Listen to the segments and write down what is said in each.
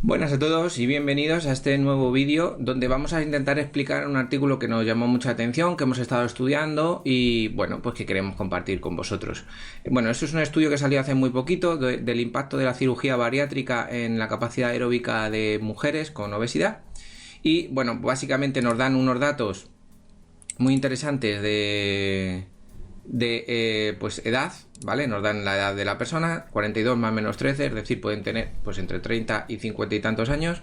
Buenas a todos y bienvenidos a este nuevo vídeo donde vamos a intentar explicar un artículo que nos llamó mucha atención, que hemos estado estudiando y bueno, pues que queremos compartir con vosotros. Bueno, esto es un estudio que salió hace muy poquito del impacto de la cirugía bariátrica en la capacidad aeróbica de mujeres con obesidad y bueno, básicamente nos dan unos datos muy interesantes de pues edad, ¿vale? Nos dan la edad de la persona, 42 más o menos 13, es decir, pueden tener pues entre 30 y 50 y tantos años,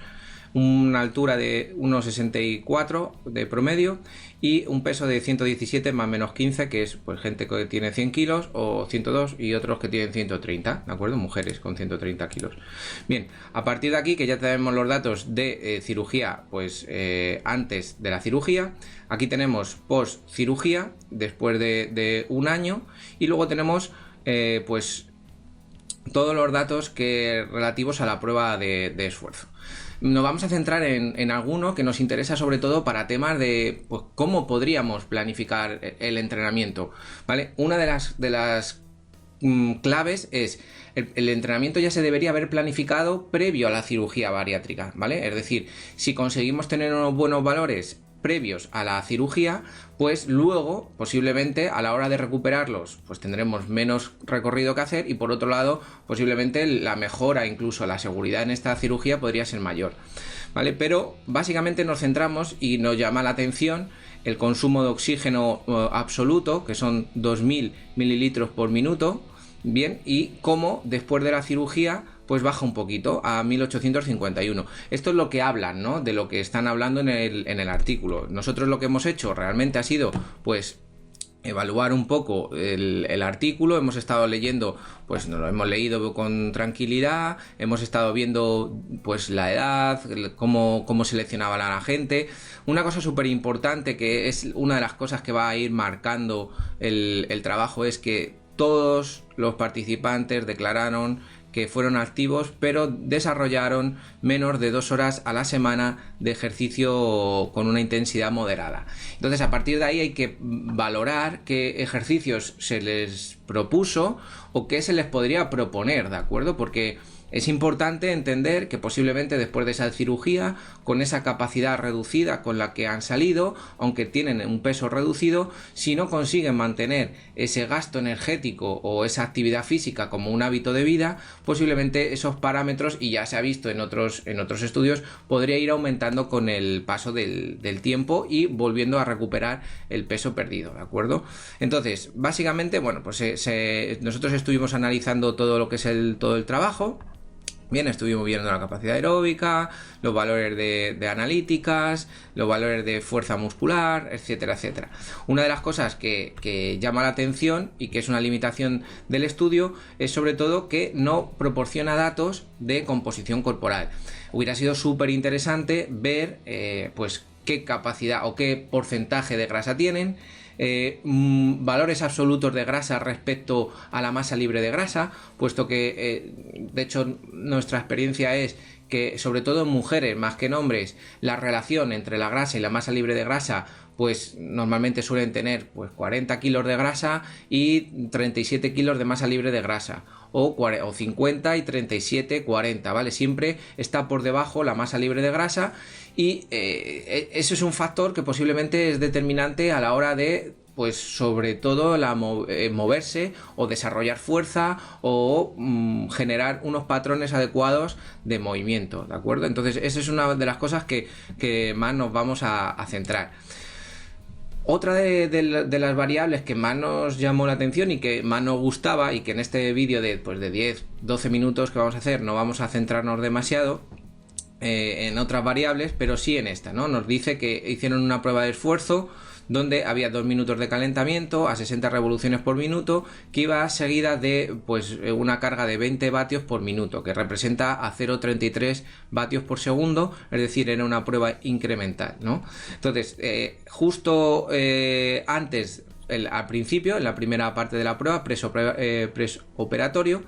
una altura de 1,64 de promedio y un peso de 117 más o menos 15, que es pues gente que tiene 100 kilos o 102 y otros que tienen 130, ¿de acuerdo? Mujeres con 130 kilos. Bien, a partir de aquí que ya tenemos los datos de cirugía, pues antes de la cirugía, aquí tenemos post cirugía, después de un año, y luego tenemos pues todos los datos relativos a la prueba de esfuerzo. Nos vamos a centrar en alguno que nos interesa sobre todo para temas de pues, cómo podríamos planificar el entrenamiento, ¿vale? Una de las claves es el entrenamiento ya se debería haber planificado previo a la cirugía bariátrica, ¿vale? Es decir, si conseguimos tener unos buenos valores previos a la cirugía, pues luego posiblemente a la hora de recuperarlos pues tendremos menos recorrido que hacer y por otro lado posiblemente la mejora, incluso la seguridad en esta cirugía podría ser mayor, ¿vale? Pero básicamente nos centramos y nos llama la atención el consumo de oxígeno absoluto, que son 2000 mililitros por minuto, bien, y cómo después de la cirugía pues baja un poquito a 1851. Esto es lo que hablan, ¿no? De lo que están hablando en el artículo. Nosotros lo que hemos hecho realmente ha sido pues evaluar un poco el artículo, hemos estado leyendo, pues nos lo hemos leído con tranquilidad, hemos estado viendo pues la edad, cómo seleccionaban a la gente. Una cosa súper importante, que es una de las cosas que va a ir marcando el trabajo, es que todos los participantes declararon que fueron activos, pero desarrollaron menos de 2 horas a la semana de ejercicio con una intensidad moderada. Entonces, a partir de ahí hay que valorar qué ejercicios se les propuso o qué se les podría proponer, ¿de acuerdo? Porque es importante entender que posiblemente después de esa cirugía, con esa capacidad reducida con la que han salido, aunque tienen un peso reducido, si no consiguen mantener ese gasto energético o esa actividad física como un hábito de vida, posiblemente esos parámetros, y ya se ha visto en otros estudios, podría ir aumentando con el paso del tiempo y volviendo a recuperar el peso perdido, ¿de acuerdo? Entonces, básicamente, bueno, pues nosotros estuvimos analizando todo lo que es todo el trabajo. Bien, estuvimos viendo la capacidad aeróbica, los valores de analíticas, los valores de fuerza muscular, etcétera, etcétera. Una de las cosas que llama la atención y que es una limitación del estudio es sobre todo que no proporciona datos de composición corporal. Hubiera sido súper interesante ver pues qué capacidad o qué porcentaje de grasa tienen, valores absolutos de grasa respecto a la masa libre de grasa, puesto que de hecho nuestra experiencia es que sobre todo en mujeres más que en hombres la relación entre la grasa y la masa libre de grasa pues normalmente suelen tener pues 40 kilos de grasa y 37 kilos de masa libre de grasa, o 50 y 37, 40, ¿vale? Siempre está por debajo la masa libre de grasa y eso es un factor que posiblemente es determinante a la hora de pues sobre todo moverse o desarrollar fuerza o generar unos patrones adecuados de movimiento, ¿de acuerdo? Entonces esa es una de las cosas que más nos vamos a centrar. Otra de las variables que más nos llamó la atención y que más nos gustaba, y que en este vídeo de 10-12 minutos que vamos a hacer no vamos a centrarnos demasiado en otras variables, pero sí en esta, ¿no? Nos dice que hicieron una prueba de esfuerzo donde había 2 minutos de calentamiento a 60 revoluciones por minuto, que iba seguida de pues una carga de 20 vatios por minuto, que representa a 0,33 vatios por segundo, es decir, era una prueba incremental, ¿no? Entonces, justo antes, al principio, en la primera parte de la prueba, presoperatorio,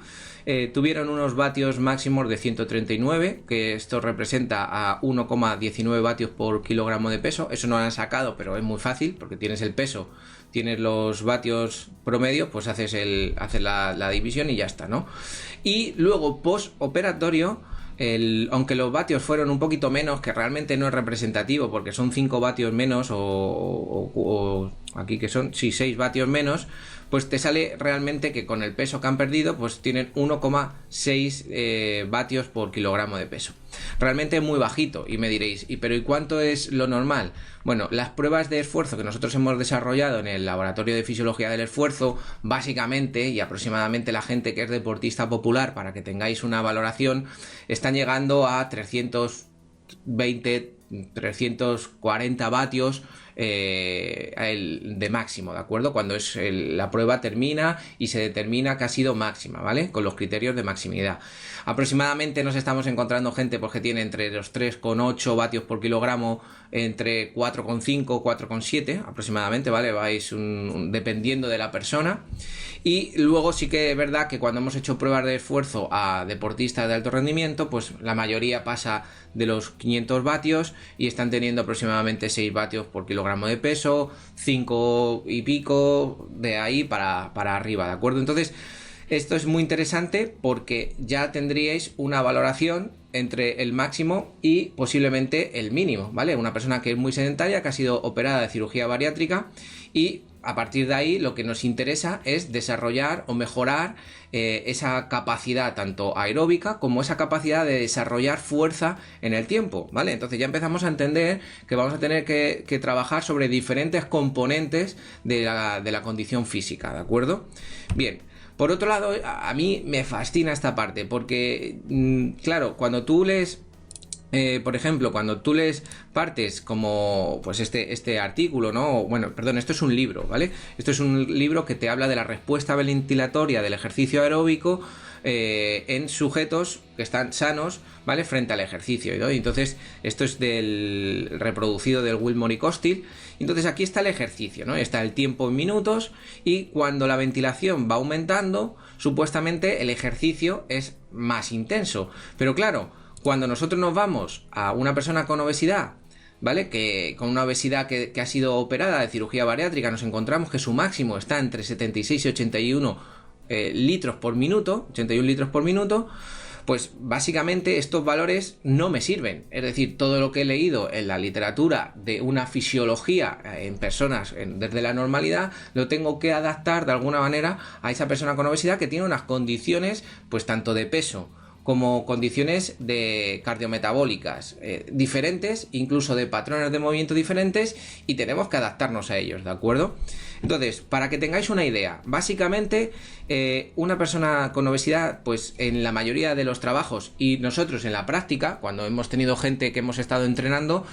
tuvieron unos vatios máximos de 139, que esto representa a 1,19 vatios por kilogramo de peso. Eso no lo han sacado, pero es muy fácil, porque tienes el peso, tienes los vatios promedio, pues haces la división y ya está, ¿no? Y luego postoperatorio aunque los vatios fueron un poquito menos, que realmente no es representativo porque son 5 vatios menos o aquí que son, sí, 6 vatios menos, pues te sale realmente que con el peso que han perdido, pues tienen 1,6 vatios por kilogramo de peso. Realmente muy bajito, y me diréis, ¿pero y cuánto es lo normal? Bueno, las pruebas de esfuerzo que nosotros hemos desarrollado en el Laboratorio de Fisiología del Esfuerzo, básicamente y aproximadamente la gente que es deportista popular, para que tengáis una valoración, están llegando a 320, 340 vatios de máximo, ¿de acuerdo? Cuando la prueba termina y se determina que ha sido máxima, ¿vale? Con los criterios de maximidad. Aproximadamente nos estamos encontrando gente pues, que tiene entre los 3,8 vatios por kilogramo, entre 4,5, 4,7 aproximadamente, ¿vale? Vais dependiendo de la persona. Y luego sí que es verdad que cuando hemos hecho pruebas de esfuerzo a deportistas de alto rendimiento, pues la mayoría pasa de los 500 vatios y están teniendo aproximadamente 6 vatios por kilogramo de peso, 5 y pico de ahí para arriba, ¿de acuerdo? Entonces, esto es muy interesante porque ya tendríais una valoración entre el máximo y posiblemente el mínimo, ¿vale? Una persona que es muy sedentaria, que ha sido operada de cirugía bariátrica, y a partir de ahí lo que nos interesa es desarrollar o mejorar esa capacidad tanto aeróbica como esa capacidad de desarrollar fuerza en el tiempo, ¿vale? Entonces ya empezamos a entender que vamos a tener que trabajar sobre diferentes componentes de la condición física, ¿de acuerdo? Bien. Por otro lado, a mí me fascina esta parte porque, claro, cuando tú lees, por ejemplo, cuando tú lees partes como pues este artículo, ¿no? Bueno, perdón, esto es un libro, ¿vale? Esto es un libro que te habla de la respuesta ventilatoria del ejercicio aeróbico en sujetos que están sanos, ¿vale? Frente al ejercicio, ¿no? Entonces, esto es reproducido del Wilmore y Costil. Entonces, aquí está el ejercicio, ¿no? Está el tiempo en minutos y cuando la ventilación va aumentando, supuestamente el ejercicio es más intenso. Pero claro, cuando nosotros nos vamos a una persona con obesidad, ¿vale? Que con una obesidad que ha sido operada de cirugía bariátrica, nos encontramos que su máximo está entre 76 y 81 litros por minuto, 81 litros por minuto, pues básicamente estos valores no me sirven. Es decir, todo lo que he leído en la literatura de una fisiología en personas desde la normalidad, lo tengo que adaptar de alguna manera a esa persona con obesidad que tiene unas condiciones, pues tanto de peso como condiciones de cardiometabólicas diferentes, incluso de patrones de movimiento diferentes, y tenemos que adaptarnos a ellos, ¿de acuerdo? Entonces, para que tengáis una idea, básicamente una persona con obesidad, pues en la mayoría de los trabajos y nosotros en la práctica, cuando hemos tenido gente que hemos estado entrenando,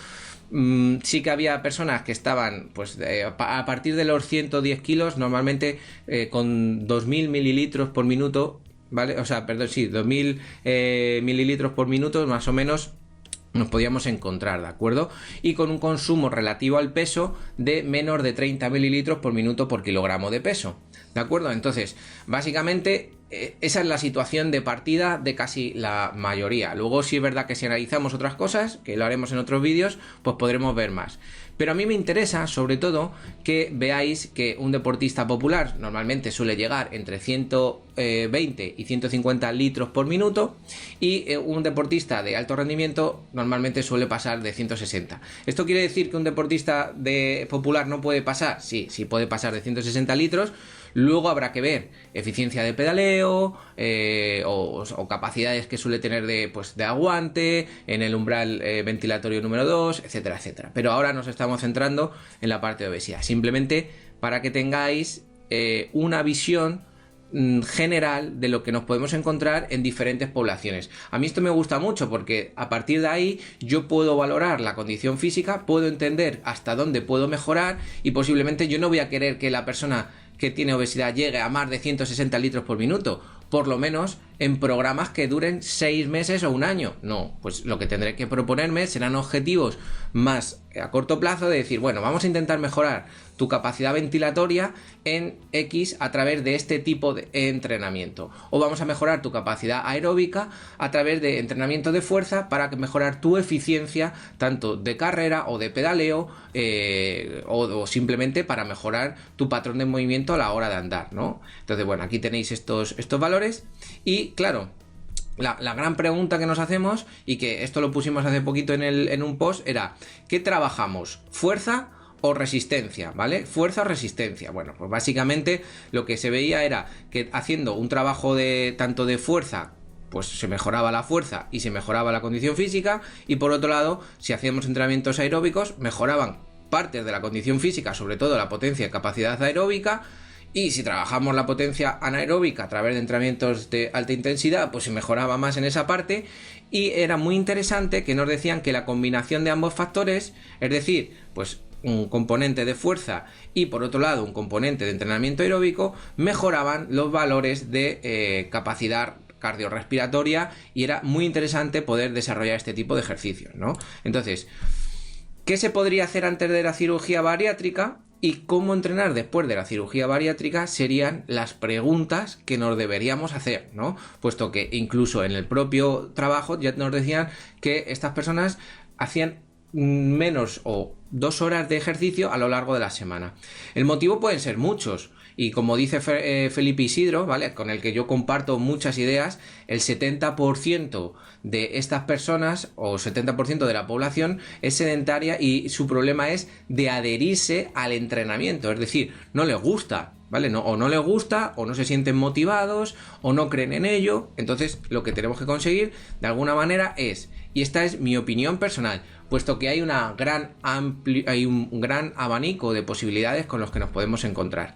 sí que había personas que estaban pues a partir de los 110 kilos, normalmente con 2000 mililitros por minuto, ¿vale? O sea, perdón, sí, 2000 mililitros por minuto más o menos nos podíamos encontrar, ¿de acuerdo? Y con un consumo relativo al peso de menos de 30 mililitros por minuto por kilogramo de peso, ¿de acuerdo? Entonces, básicamente esa es la situación de partida de casi la mayoría. Luego sí es verdad que si analizamos otras cosas, que lo haremos en otros vídeos, pues podremos ver más. Pero a mí me interesa, sobre todo, que veáis que un deportista popular normalmente suele llegar entre 120 y 150 litros por minuto y un deportista de alto rendimiento normalmente suele pasar de 160. ¿Esto quiere decir que un deportista popular no puede pasar? Sí, sí puede pasar de 160 litros. Luego habrá que ver eficiencia de pedaleo o capacidades que suele tener de aguante en el umbral ventilatorio número 2, etcétera, etcétera. Pero ahora nos estamos centrando en la parte de obesidad. Simplemente para que tengáis una visión general de lo que nos podemos encontrar en diferentes poblaciones. A mí esto me gusta mucho porque a partir de ahí yo puedo valorar la condición física, puedo entender hasta dónde puedo mejorar y posiblemente yo no voy a querer que la persona que tiene obesidad llegue a más de 160 litros por minuto, por lo menos en programas que duren 6 meses o un año. No, pues lo que tendré que proponerme serán objetivos más a corto plazo de decir, bueno, vamos a intentar mejorar tu capacidad ventilatoria en X a través de este tipo de entrenamiento. O vamos a mejorar tu capacidad aeróbica a través de entrenamiento de fuerza para mejorar tu eficiencia tanto de carrera o de pedaleo o simplemente para mejorar tu patrón de movimiento a la hora de andar, ¿no? Entonces, bueno, aquí tenéis estos valores y, claro, la gran pregunta que nos hacemos, y que esto lo pusimos hace poquito en un post, era ¿qué trabajamos? ¿Fuerza o resistencia? ¿Vale? ¿Fuerza o resistencia? Bueno, pues básicamente lo que se veía era que haciendo un trabajo tanto de fuerza, pues se mejoraba la fuerza y se mejoraba la condición física, y por otro lado, si hacíamos entrenamientos aeróbicos, mejoraban partes de la condición física, sobre todo la potencia y capacidad aeróbica. Y si trabajamos la potencia anaeróbica a través de entrenamientos de alta intensidad, pues se mejoraba más en esa parte. Y era muy interesante que nos decían que la combinación de ambos factores, es decir, pues un componente de fuerza y por otro lado un componente de entrenamiento aeróbico, mejoraban los valores de capacidad cardiorrespiratoria, y era muy interesante poder desarrollar este tipo de ejercicios, ¿no? Entonces, ¿qué se podría hacer antes de la cirugía bariátrica? Y cómo entrenar después de la cirugía bariátrica serían las preguntas que nos deberíamos hacer, ¿no? Puesto que incluso en el propio trabajo ya nos decían que estas personas hacían menos o 2 horas de ejercicio a lo largo de la semana. El motivo pueden ser muchos, y como dice Felipe Isidro, ¿vale?, con el que yo comparto muchas ideas, el 70% de estas personas o 70% de la población es sedentaria, y su problema es de adherirse al entrenamiento, es decir, no les gusta, ¿vale? O no les gusta, o no se sienten motivados, o no creen en ello. Entonces lo que tenemos que conseguir de alguna manera es, y esta es mi opinión personal, puesto que hay hay un gran abanico de posibilidades con los que nos podemos encontrar.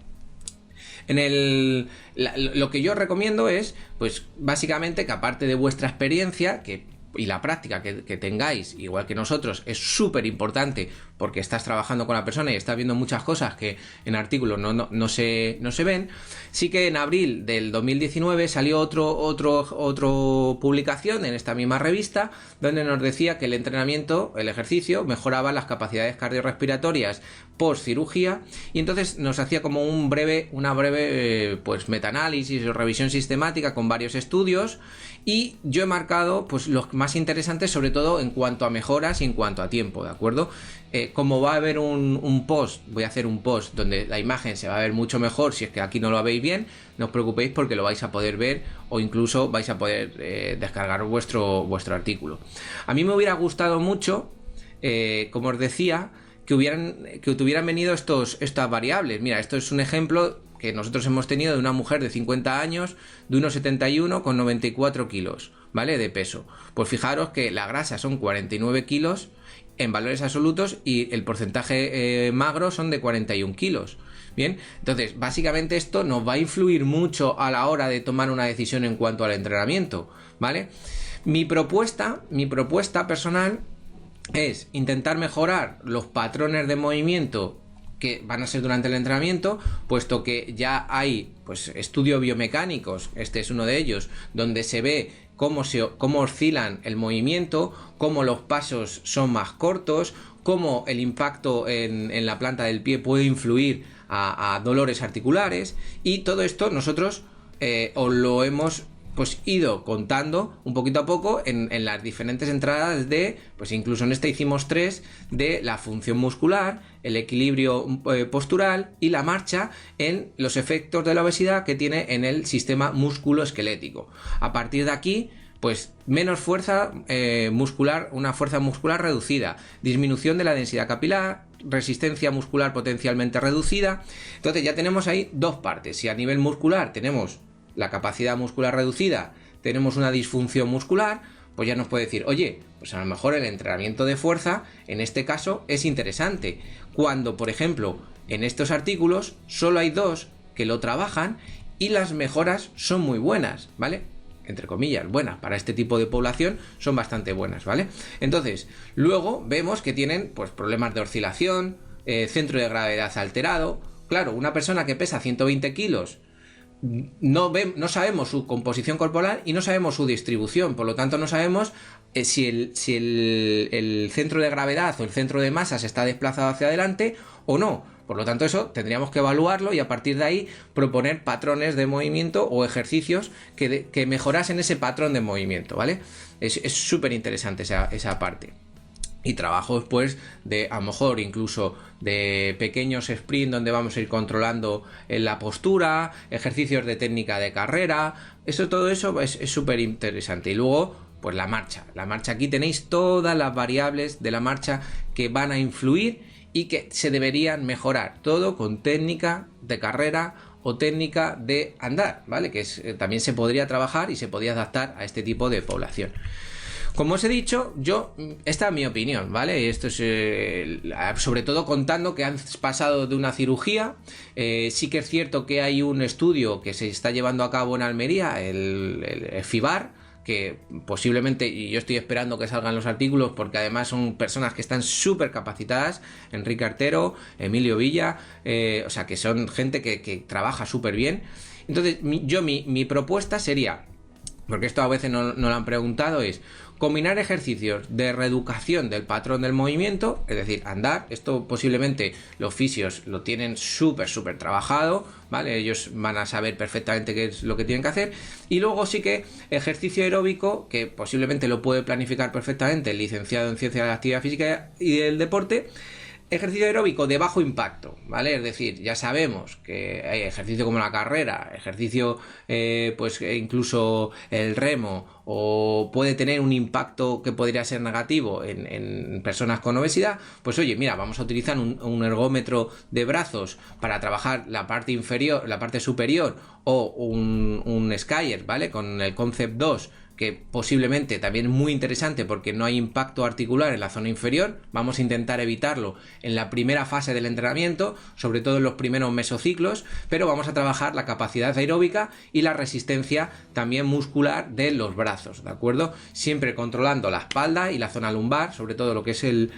Lo que yo recomiendo es, pues básicamente, que aparte de vuestra experiencia y la práctica que tengáis, igual que nosotros, es súper importante, porque estás trabajando con la persona y estás viendo muchas cosas que en artículos no se ven. Sí que en abril del 2019 salió otra publicación en esta misma revista, donde nos decía que el entrenamiento, el ejercicio, mejoraba las capacidades cardiorrespiratorias post cirugía, y entonces nos hacía como una breve pues metaanálisis o revisión sistemática con varios estudios, y yo he marcado pues los más interesantes, sobre todo en cuanto a mejoras y en cuanto a tiempo, ¿de acuerdo? Como va a haber un post, voy a hacer un post donde la imagen se va a ver mucho mejor. Si es que aquí no lo veis bien, no os preocupéis, porque lo vais a poder ver, o incluso vais a poder descargar vuestro artículo. A mí me hubiera gustado mucho, como os decía, que hubieran venido estas variables. Mira, esto es un ejemplo que nosotros hemos tenido de una mujer de 50 años, de 1,71 con 94 kilos, ¿vale?, de peso. Pues fijaros que la grasa son 49 kilos en valores absolutos, y el porcentaje magro son de 41 kilos. Bien, entonces básicamente esto nos va a influir mucho a la hora de tomar una decisión en cuanto al entrenamiento, ¿vale? Mi propuesta personal es intentar mejorar los patrones de movimiento que van a ser durante el entrenamiento, puesto que ya hay pues estudios biomecánicos, este es uno de ellos, donde se ve cómo oscilan el movimiento, cómo los pasos son más cortos, cómo el impacto en la planta del pie puede influir a dolores articulares, y todo esto nosotros os lo hemos pues ido contando un poquito a poco en las diferentes entradas pues incluso en esta hicimos 3, de la función muscular, el equilibrio postural y la marcha, en los efectos de la obesidad que tiene en el sistema musculoesquelético. A partir de aquí, pues menos fuerza muscular, una fuerza muscular reducida, disminución de la densidad capilar, resistencia muscular potencialmente reducida. Entonces ya tenemos ahí 2 partes. Si a nivel muscular tenemos la capacidad muscular reducida, tenemos una disfunción muscular, pues ya nos puede decir, oye, pues a lo mejor el entrenamiento de fuerza en este caso es interesante, cuando por ejemplo en estos artículos solo hay 2 que lo trabajan y las mejoras son muy buenas, ¿vale? Entre comillas, buenas, para este tipo de población son bastante buenas, ¿vale? Entonces, luego vemos que tienen pues problemas de oscilación, centro de gravedad alterado. Claro, una persona que pesa 120 kilos, no sabemos su composición corporal y no sabemos su distribución, por lo tanto no sabemos si el centro de gravedad o el centro de masas está desplazado hacia adelante o no. Por lo tanto, eso tendríamos que evaluarlo y a partir de ahí proponer patrones de movimiento o ejercicios que mejorasen ese patrón de movimiento, ¿vale? Es súper interesante esa parte. y trabajos pues de a lo mejor incluso de pequeños sprints donde vamos a ir controlando la postura, ejercicios de técnica de carrera, todo eso es súper interesante. Y luego pues la marcha, aquí tenéis todas las variables de la marcha que van a influir y que se deberían mejorar, todo con técnica de carrera o técnica de andar, ¿vale? Que también se podría trabajar y se podría adaptar a este tipo de población. Como os he dicho, esta es mi opinión, ¿vale? Esto es sobre todo contando que han pasado de una cirugía. Sí que es cierto que hay un estudio que se está llevando a cabo en Almería, el FIBAR, que posiblemente, y yo estoy esperando que salgan los artículos porque además son personas que están súper capacitadas, Enrique Artero, Emilio Villa, o sea que son gente que trabaja súper bien. Entonces mi propuesta sería, porque esto a veces no lo han preguntado, es combinar ejercicios de reeducación del patrón del movimiento, es decir, andar. Esto posiblemente los fisios lo tienen súper trabajado, ¿vale? Ellos van a saber perfectamente qué es lo que tienen que hacer. Y luego sí que ejercicio aeróbico, que posiblemente lo puede planificar perfectamente el licenciado en Ciencias de la Actividad Física y del Deporte. Ejercicio aeróbico de bajo impacto, ¿vale? Es decir, ya sabemos que hay ejercicio como la carrera, ejercicio pues incluso el remo, o puede tener un impacto que podría ser negativo en personas con obesidad. Pues oye, mira, vamos a utilizar un ergómetro de brazos para trabajar la parte inferior, la parte superior, o un Skyer, ¿vale? Con el Concept 2, que posiblemente también es muy interesante porque no hay impacto articular en la zona inferior. Vamos a intentar evitarlo en la primera fase del entrenamiento, sobre todo en los primeros mesociclos, pero vamos a trabajar la capacidad aeróbica y la resistencia también muscular de los brazos, ¿de acuerdo? Siempre controlando la espalda y la zona lumbar, sobre todo lo que es el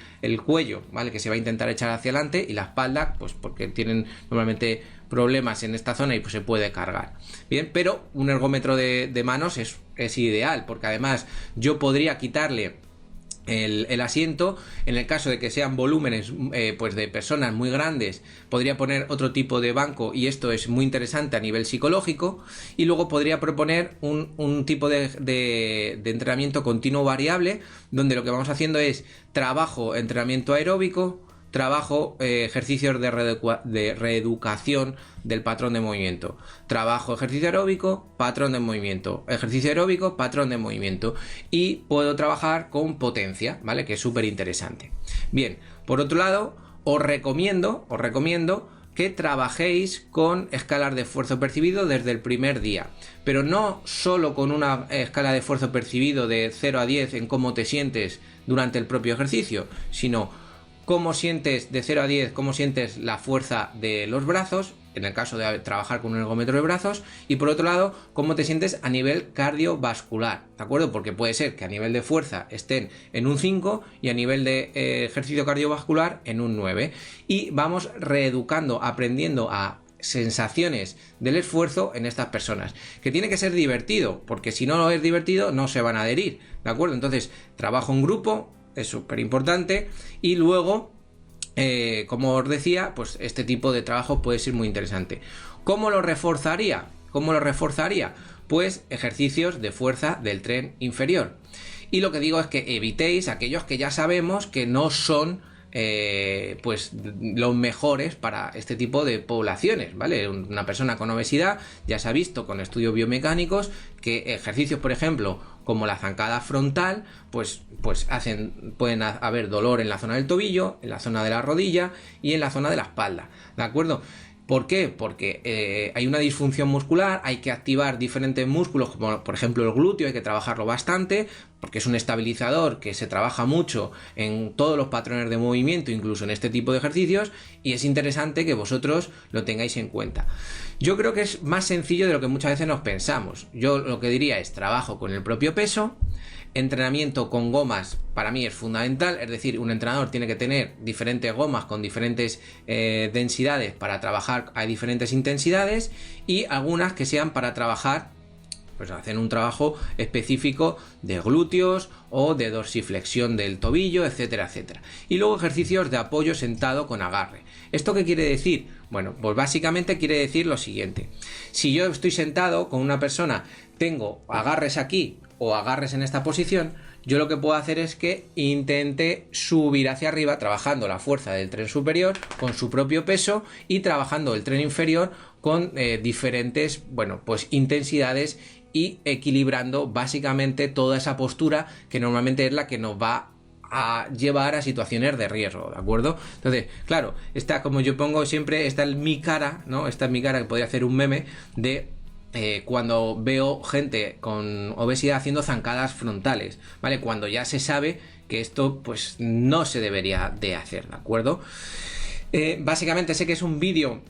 cuello, ¿vale? Que se va a intentar echar hacia adelante, y la espalda, pues porque tienen normalmente problemas en esta zona y pues se puede cargar. Bien, pero un ergómetro de manos es ideal, porque además yo podría quitarle el asiento en el caso de que sean volúmenes pues de personas muy grandes. Podría poner otro tipo de banco, y esto es muy interesante a nivel psicológico. Y luego podría proponer un tipo de entrenamiento continuo variable, donde lo que vamos haciendo es trabajo, entrenamiento aeróbico, trabajo, ejercicios de reeducación del patrón de movimiento, trabajo, ejercicio aeróbico, patrón de movimiento, ejercicio aeróbico, patrón de movimiento, y puedo trabajar con potencia, ¿vale? Que es súper interesante. Bien, por otro lado, os recomiendo que trabajéis con escalas de esfuerzo percibido desde el primer día, pero no solo con una escala de esfuerzo percibido de 0 a 10 en cómo te sientes durante el propio ejercicio, sino cómo sientes de 0 a 10, cómo sientes la fuerza de los brazos, en el caso de trabajar con un ergómetro de brazos, y por otro lado, cómo te sientes a nivel cardiovascular, ¿de acuerdo? Porque puede ser que a nivel de fuerza estén en un 5 y a nivel de ejercicio cardiovascular en un 9. Y vamos reeducando, aprendiendo a sensaciones del esfuerzo en estas personas, que tiene que ser divertido, porque si no es divertido no se van a adherir, ¿de acuerdo? Entonces, trabajo en grupo es súper importante, y luego como os decía, pues este tipo de trabajo puede ser muy interesante. ¿Cómo lo reforzaría? Pues ejercicios de fuerza del tren inferior. Y lo que digo es que evitéis aquellos que ya sabemos que no son pues los mejores para este tipo de poblaciones, ¿vale? Una persona con obesidad ya se ha visto con estudios biomecánicos que ejercicios, por ejemplo, como la zancada frontal, pues pueden haber dolor en la zona del tobillo, en la zona de la rodilla y en la zona de la espalda, ¿de acuerdo? ¿Por qué? Porque hay una disfunción muscular, hay que activar diferentes músculos, como por ejemplo el glúteo, hay que trabajarlo bastante, porque es un estabilizador que se trabaja mucho en todos los patrones de movimiento, incluso en este tipo de ejercicios, y es interesante que vosotros lo tengáis en cuenta. Yo creo que es más sencillo de lo que muchas veces nos pensamos. Yo lo que diría es trabajo con el propio peso. Entrenamiento con gomas para mí es fundamental, es decir, un entrenador tiene que tener diferentes gomas con diferentes densidades para trabajar a diferentes intensidades, y algunas que sean para trabajar, pues hacen un trabajo específico de glúteos o de dorsiflexión del tobillo, etcétera, etcétera. Y luego ejercicios de apoyo sentado con agarre. ¿Esto qué quiere decir? Bueno, pues básicamente quiere decir lo siguiente. Si yo estoy sentado con una persona, tengo agarres aquí o agarres en esta posición, yo lo que puedo hacer es que intente subir hacia arriba trabajando la fuerza del tren superior con su propio peso y trabajando el tren inferior con diferentes, bueno, pues intensidades y equilibrando básicamente toda esa postura que normalmente es la que nos va a llevar a situaciones de riesgo, ¿de acuerdo? Entonces, claro, esta, como yo pongo siempre, esta es mi cara, ¿no? Esta es mi cara, que podría hacer un meme de cuando veo gente con obesidad haciendo zancadas frontales, ¿vale? Cuando ya se sabe que esto pues no se debería de hacer, ¿de acuerdo? Básicamente sé que es un vídeo,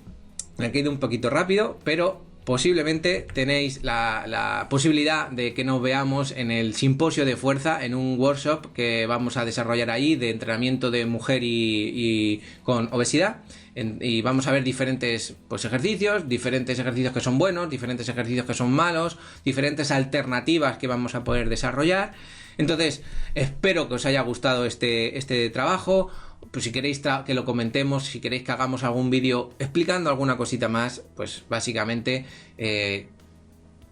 me ha ido un poquito rápido, pero posiblemente tenéis la posibilidad de que nos veamos en el simposio de fuerza, en un workshop que vamos a desarrollar ahí de entrenamiento de mujer y con obesidad. Y vamos a ver diferentes pues, diferentes ejercicios que son buenos, diferentes ejercicios que son malos, diferentes alternativas que vamos a poder desarrollar. Entonces, espero que os haya gustado este trabajo. Pues si queréis que lo comentemos, si queréis que hagamos algún vídeo explicando alguna cosita más, pues básicamente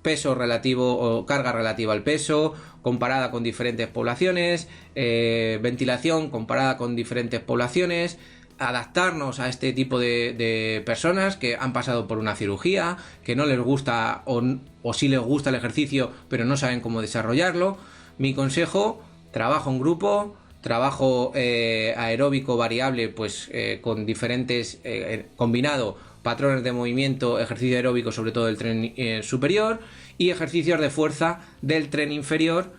peso relativo o carga relativa al peso, comparada con diferentes poblaciones, ventilación comparada con diferentes poblaciones, adaptarnos a este tipo de personas que han pasado por una cirugía, que no les gusta o sí les gusta el ejercicio, pero no saben cómo desarrollarlo. Mi consejo: trabajo en grupo, trabajo aeróbico variable, pues con diferentes, combinado patrones de movimiento, ejercicio aeróbico sobre todo del tren superior y ejercicios de fuerza del tren inferior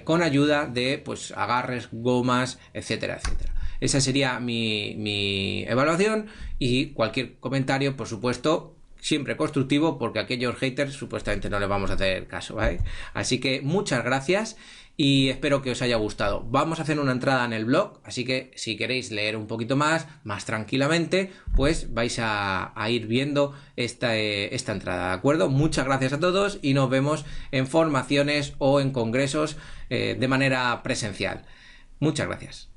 con ayuda de pues agarres, gomas, etcétera, etcétera. Esa sería mi evaluación, y cualquier comentario, por supuesto, siempre constructivo, porque a aquellos haters supuestamente no les vamos a hacer caso, ¿vale? Así que muchas gracias y espero que os haya gustado. Vamos a hacer una entrada en el blog, así que si queréis leer un poquito más tranquilamente, pues vais a ir viendo esta entrada, ¿de acuerdo? Muchas gracias a todos y nos vemos en formaciones o en congresos de manera presencial. Muchas gracias.